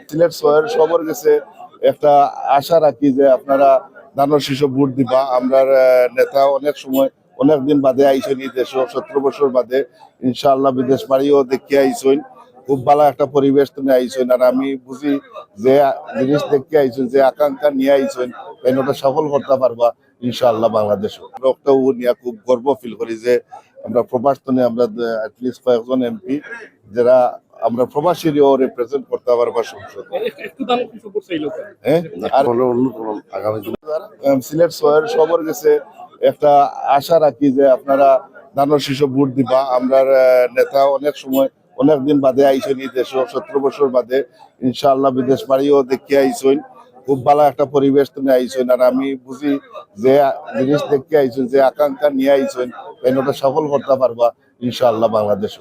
সিলেট সবার কাছে একটা আশা রাখি যে আপনারা ধানের শীষে ভোট দিবা। আমরা নেতা অনেক সময় অনেক দিন বাদে আইসেন, এই দেশ 17 বছর বাদে ইনশাআল্লাহ বিদেশ বাড়িও দেখে আইসেন, খুব ভালো একটা পরিবেশ তুমি আইসেন। আর আমি বুঝি যে জিনিস দেখতে আইসেন, যে আকাঙ্ক্ষা নিয়ে আইসেন, ওটা সফল করতে পারবা ইনশাআল্লাহ। বাংলাদেশ নিয়ে খুব গর্ব ফিল করি যে আমরা প্রবাস আমরা অ্যাটলিস্ট কয়েকজন এমপি যারা আমরা প্রবাসীও রিপ্রেজেন্ট করতে পারবো সংসদ। সিলেট সবার কাছে একটা আশা রাখি যে আপনারা ধানের শীষে ভোট দিবা। আমরা নেতা অনেক সময় অনেক দিন বাদে আইসেন, এই দেশ 17 বছর বাদে ইনশাআল্লাহ বিদেশ বাড়িও দেখে আইসেন, খুব ভালো একটা পরিবেশ তুমি আইসেন। আর আমি বুঝি যে জিনিস দেখতে আইসেন, যে আকাঙ্ক্ষা নিয়ে আইসেন, ওটা সফল করতে পারবা ইনশাআল্লাহ বাংলাদেশ।